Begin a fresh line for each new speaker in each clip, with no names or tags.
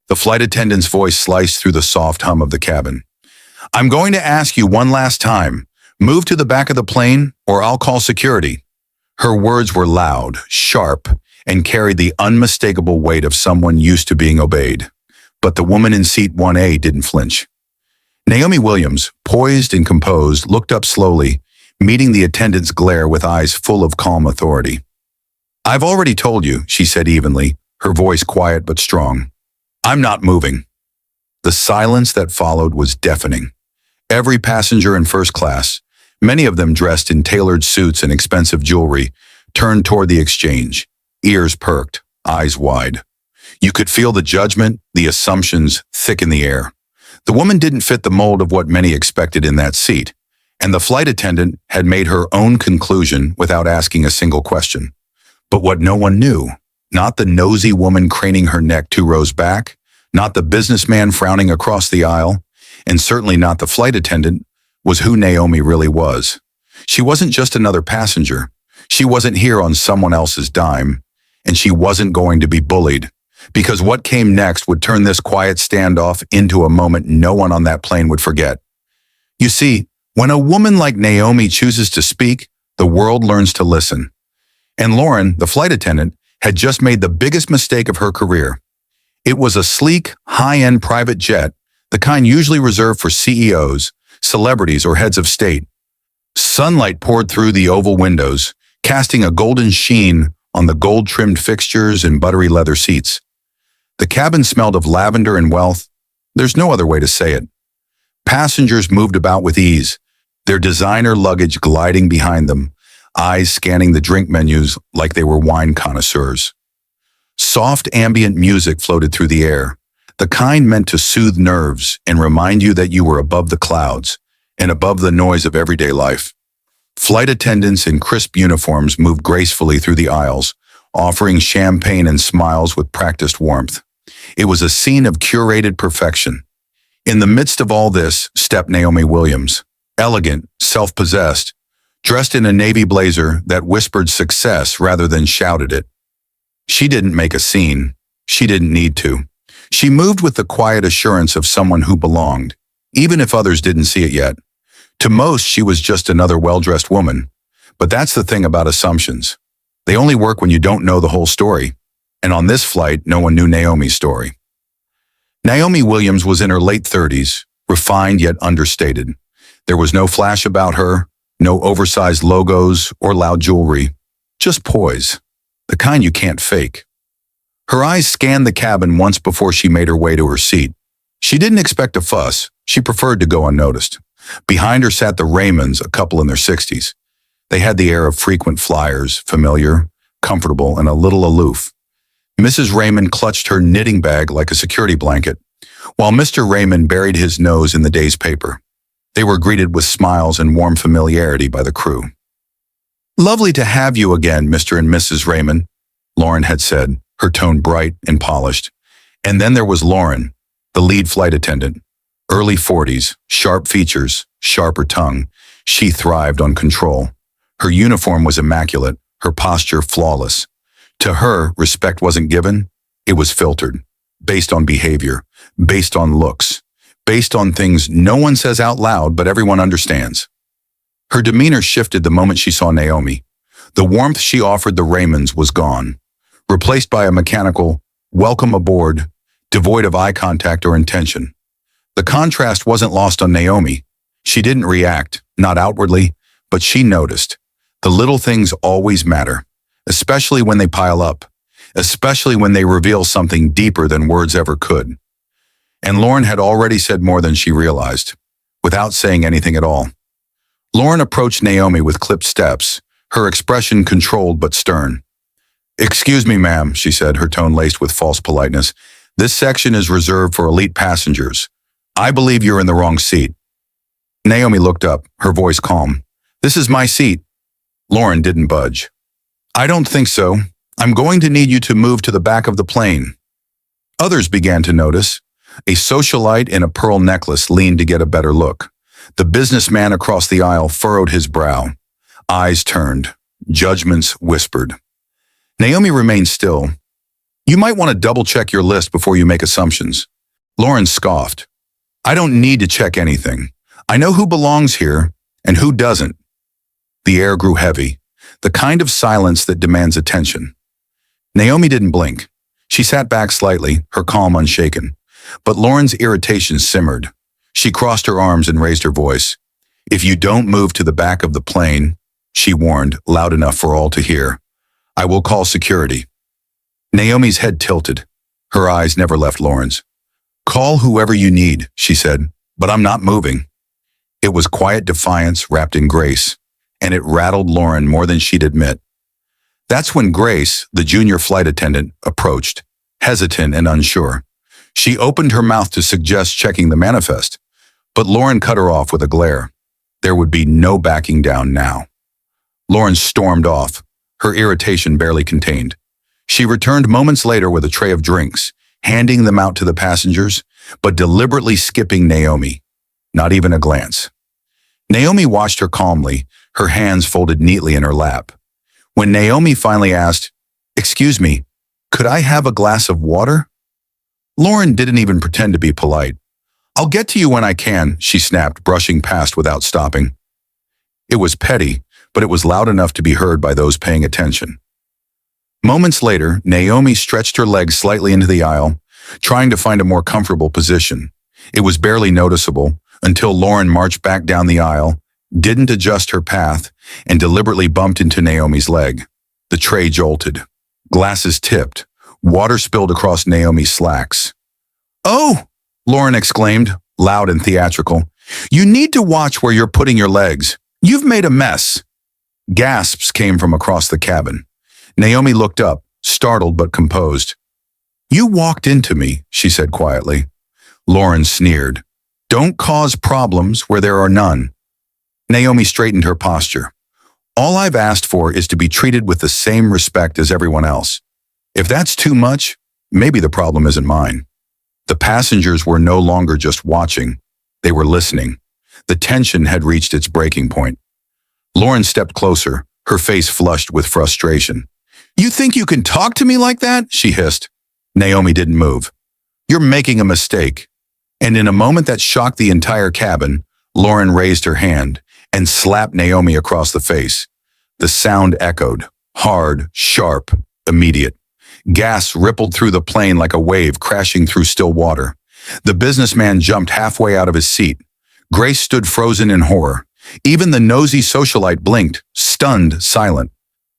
The flight attendant's voice sliced through the soft hum of the cabin. "I'm going to ask you one last time. Move to the back of the plane, or I'll call security." Her words were loud, sharp, and carried the unmistakable weight of someone used to being obeyed. But the woman in seat 1A didn't flinch. Naomi Williams, poised and composed, looked up slowly, meeting the attendant's glare with eyes full of calm authority. "I've already told you," she said evenly, her voice quiet but strong. "I'm not moving." The silence that followed was deafening. Every passenger in first class, many of them dressed in tailored suits and expensive jewelry, turned toward the exchange, ears perked, eyes wide. You could feel the judgment, the assumptions, thick in the air. The woman didn't fit the mold of what many expected in that seat, and the flight attendant had made her own conclusion without asking a single question. But what no one knew, not the nosy woman craning her neck 2 rows back, not the businessman frowning across the aisle, and certainly not the flight attendant, was who Naomi really was. She wasn't just another passenger. She wasn't here on someone else's dime, and she wasn't going to be bullied, because what came next would turn this quiet standoff into a moment no one on that plane would forget. You see, when a woman like Naomi chooses to speak, the world learns to listen. And Lauren, the flight attendant, had just made the biggest mistake of her career. It was a sleek, high-end private jet, the kind usually reserved for CEOs, celebrities, or heads of state. Sunlight poured through the oval windows, casting a golden sheen on the gold-trimmed fixtures and buttery leather seats. The cabin smelled of lavender and wealth. There's no other way to say it. Passengers moved about with ease, their designer luggage gliding behind them, eyes scanning the drink menus like they were wine connoisseurs. Soft ambient music floated through the air, the kind meant to soothe nerves and remind you that you were above the clouds and above the noise of everyday life. Flight attendants in crisp uniforms moved gracefully through the aisles, offering champagne and smiles with practiced warmth. It was a scene of curated perfection. In the midst of all this stepped Naomi Williams, elegant, self-possessed, dressed in a navy blazer that whispered success rather than shouted it. She didn't make a scene. She didn't need to. She moved with the quiet assurance of someone who belonged, even if others didn't see it yet. To most, she was just another well-dressed woman. But that's the thing about assumptions. They only work when you don't know the whole story. And on this flight, no one knew Naomi's story. Naomi Williams was in her late 30s, refined yet understated. There was no flash about her, no oversized logos or loud jewelry, just poise, the kind you can't fake. Her eyes scanned the cabin once before she made her way to her seat. She didn't expect a fuss. She preferred to go unnoticed. Behind her sat the Raymonds, a couple in their 60s. They had the air of frequent flyers, familiar, comfortable, and a little aloof. Mrs. Raymond clutched her knitting bag like a security blanket, while Mr. Raymond buried his nose in the day's paper. They were greeted with smiles and warm familiarity by the crew. "Lovely to have you again, Mr. and Mrs. Raymond," Lauren had said, her tone bright and polished. And then there was Lauren, the lead flight attendant. Early 40s, sharp features, sharper tongue. She thrived on control. Her uniform was immaculate, her posture flawless. To her, respect wasn't given, it was filtered, based on behavior, based on looks, based on things no one says out loud but everyone understands. Her demeanor shifted the moment she saw Naomi. The warmth she offered the Raymonds was gone, replaced by a mechanical, "Welcome aboard," devoid of eye contact or intention. The contrast wasn't lost on Naomi. She didn't react, not outwardly, but she noticed. The little things always matter, especially when they pile up, especially when they reveal something deeper than words ever could. And Lauren had already said more than she realized, without saying anything at all. Lauren approached Naomi with clipped steps, her expression controlled but stern. "Excuse me, ma'am," she said, her tone laced with false politeness. "This section is reserved for elite passengers. I believe you're in the wrong seat." Naomi looked up, her voice calm. "This is my seat." Lauren didn't budge. "I don't think so. I'm going to need you to move to the back of the plane." Others began to notice. A socialite in a pearl necklace leaned to get a better look. The businessman across the aisle furrowed his brow. Eyes turned. Judgments whispered. Naomi remained still. You might want to double-check your list before you make assumptions. Lauren scoffed. I don't need to check anything. I know who belongs here and who doesn't. The air grew heavy, the kind of silence that demands attention. Naomi didn't blink. She sat back slightly, her calm unshaken. But Lauren's irritation simmered. She crossed her arms and raised her voice. If you don't move to the back of the plane, she warned, loud enough for all to hear, I will call security. Naomi's head tilted. Her eyes never left Lauren's. Call whoever you need, she said, but I'm not moving. It was quiet defiance wrapped in grace, and it rattled Lauren more than she'd admit. That's when Grace, the junior flight attendant, approached, hesitant and unsure. She opened her mouth to suggest checking the manifest, but Lauren cut her off with a glare. There would be no backing down now. Lauren stormed off, her irritation barely contained. She returned moments later with a tray of drinks, handing them out to the passengers, but deliberately skipping Naomi. Not even a glance. Naomi watched her calmly, her hands folded neatly in her lap. When Naomi finally asked, "Excuse me, could I have a glass of water?" Lauren didn't even pretend to be polite. "I'll get to you when I can," she snapped, brushing past without stopping. It was petty, but it was loud enough to be heard by those paying attention. Moments later, Naomi stretched her legs slightly into the aisle, trying to find a more comfortable position. It was barely noticeable until Lauren marched back down the aisle, didn't adjust her path, and deliberately bumped into Naomi's leg. The tray jolted. Glasses tipped. Water spilled across Naomi's slacks. "Oh!" Lauren exclaimed, loud and theatrical. "You need to watch where you're putting your legs. You've made a mess." Gasps came from across the cabin. Naomi looked up, startled but composed. "You walked into me," she said quietly. Lauren sneered. "Don't cause problems where there are none." Naomi straightened her posture. "All I've asked for is to be treated with the same respect as everyone else. If that's too much, maybe the problem isn't mine." The passengers were no longer just watching. They were listening. The tension had reached its breaking point. Lauren stepped closer, her face flushed with frustration. "You think you can talk to me like that?" she hissed. Naomi didn't move. "You're making a mistake." And in a moment that shocked the entire cabin, Lauren raised her hand and slapped Naomi across the face. The sound echoed, hard, sharp, immediate. Gas rippled through the plane like a wave crashing through still water. The businessman jumped halfway out of his seat. Grace stood frozen in horror. Even the nosy socialite blinked, stunned, silent.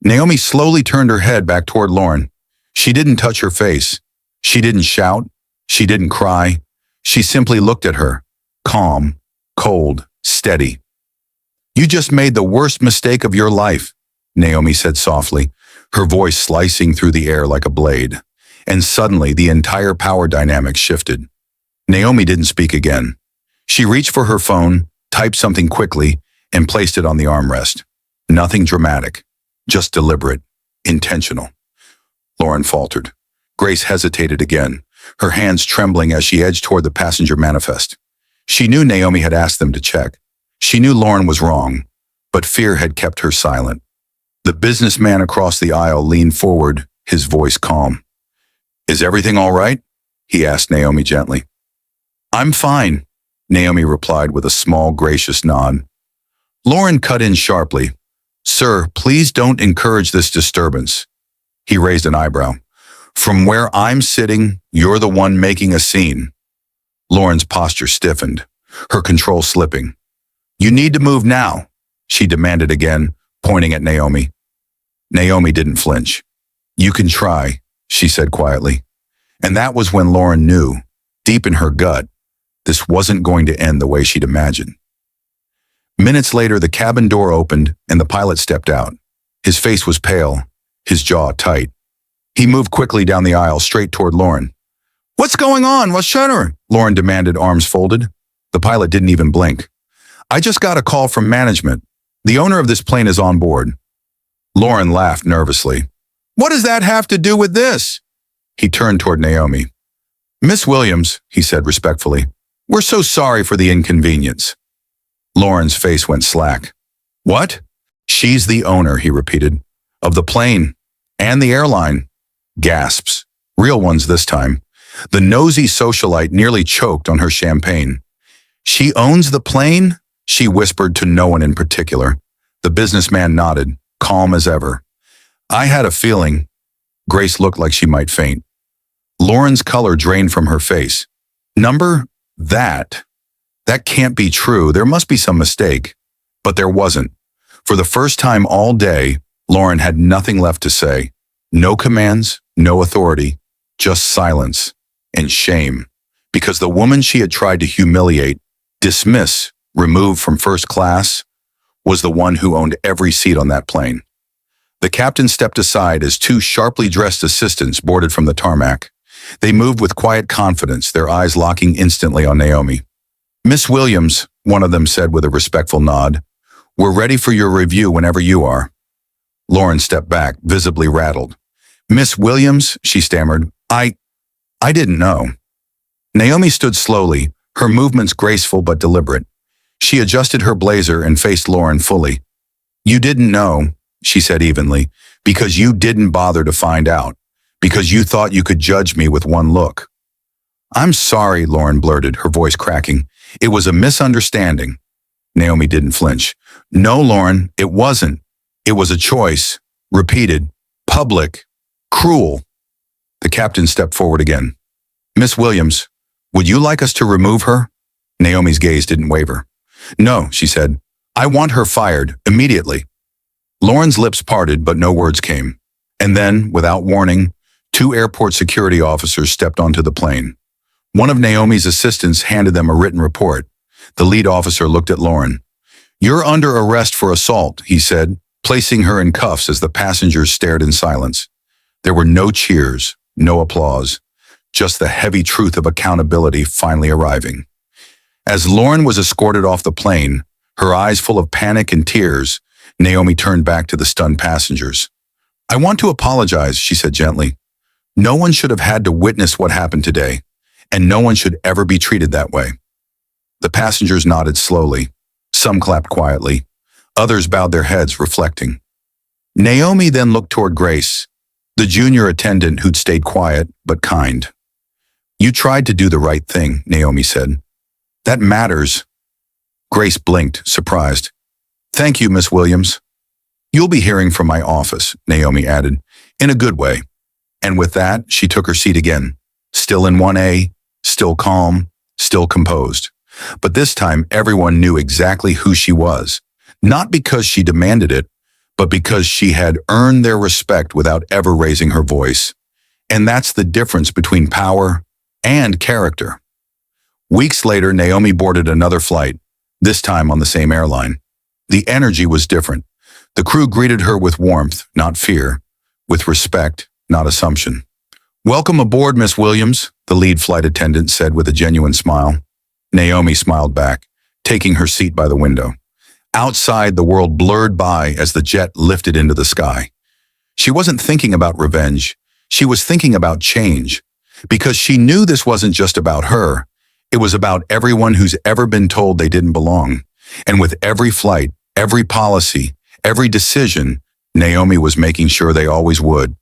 Naomi slowly turned her head back toward Lauren. She didn't touch her face. She didn't shout. She didn't cry. She simply looked at her, calm, cold, steady. "You just made the worst mistake of your life," Naomi said softly, her voice slicing through the air like a blade. And suddenly the entire power dynamic shifted. Naomi didn't speak again. She reached for her phone, typed something quickly, and placed it on the armrest. Nothing dramatic, just deliberate, intentional. Lauren faltered. Grace hesitated again, her hands trembling as she edged toward the passenger manifest. She knew Naomi had asked them to check. She knew Lauren was wrong, but fear had kept her silent. The businessman across the aisle leaned forward, his voice calm. "Is everything all right?" he asked Naomi gently. "I'm fine," Naomi replied with a small, gracious nod. Lauren cut in sharply. "Sir, please don't encourage this disturbance." He raised an eyebrow. "From where I'm sitting, you're the one making a scene." Lauren's posture stiffened, her control slipping. "You need to move now," she demanded again, pointing at Naomi. Naomi didn't flinch. "You can try," she said quietly. And that was when Lauren knew, deep in her gut, this wasn't going to end the way she'd imagined. Minutes later, the cabin door opened and the pilot stepped out. His face was pale, his jaw tight. He moved quickly down the aisle, straight toward Lauren. "What's going on? What's shuttering?" Lauren demanded, arms folded. The pilot didn't even blink. "I just got a call from management. The owner of this plane is on board." Lauren laughed nervously. "What does that have to do with this?" He turned toward Naomi. "Miss Williams," he said respectfully, "we're so sorry for the inconvenience." Lauren's face went slack. "What?" "She's the owner," he repeated, "of the plane and the airline." Gasps. Real ones this time. The nosy socialite nearly choked on her champagne. She owns the plane? She whispered to no one in particular. The businessman nodded, calm as ever. I had a feeling. Grace looked like she might faint. Lauren's color drained from her face. Number? That can't be true. There must be some mistake. But there wasn't. For the first time all day, Lauren had nothing left to say. No commands, no authority, just silence and shame. Because the woman she had tried to humiliate, dismiss, remove from first class, was the one who owned every seat on that plane. The captain stepped aside as two sharply dressed assistants boarded from the tarmac. They moved with quiet confidence, their eyes locking instantly on Naomi. Miss Williams, one of them said with a respectful nod, we're ready for your review whenever you are. Lauren stepped back, visibly rattled. Miss Williams, she stammered, I didn't know. Naomi stood slowly, her movements graceful but deliberate. She adjusted her blazer and faced Lauren fully. You didn't know, she said evenly, because you didn't bother to find out, because you thought you could judge me with one look. I'm sorry, Lauren blurted, her voice cracking. It was a misunderstanding. Naomi didn't flinch. No, Lauren, it wasn't. It was a choice. Repeated. Public. Cruel. The captain stepped forward again. Miss Williams, would you like us to remove her? Naomi's gaze didn't waver. No, she said. I want her fired, immediately. Lauren's lips parted, but no words came. And then, without warning, two airport security officers stepped onto the plane. One of Naomi's assistants handed them a written report. The lead officer looked at Lauren. You're under arrest for assault, he said, placing her in cuffs as the passengers stared in silence. There were no cheers, no applause, just the heavy truth of accountability finally arriving. As Lauren was escorted off the plane, her eyes full of panic and tears, Naomi turned back to the stunned passengers. I want to apologize, she said gently. No one should have had to witness what happened today, and no one should ever be treated that way. The passengers nodded slowly. Some clapped quietly. Others bowed their heads, reflecting. Naomi then looked toward Grace, the junior attendant who'd stayed quiet but kind. You tried to do the right thing, Naomi said. That matters. Grace blinked, surprised. Thank you, Miss Williams. You'll be hearing from my office, Naomi added, in a good way. And with that, she took her seat again, still in 1A, still calm, still composed. But this time, everyone knew exactly who she was, not because she demanded it, but because she had earned their respect without ever raising her voice. And that's the difference between power and character. Weeks later, Naomi boarded another flight, this time on the same airline. The energy was different. The crew greeted her with warmth, not fear, with respect, not assumption. Welcome aboard, Miss Williams, the lead flight attendant said with a genuine smile. Naomi smiled back, taking her seat by the window. Outside, the world blurred by as the jet lifted into the sky. She wasn't thinking about revenge. She was thinking about change, because she knew this wasn't just about her. It was about everyone who's ever been told they didn't belong. And with every flight, every policy, every decision, Naomi was making sure they always would.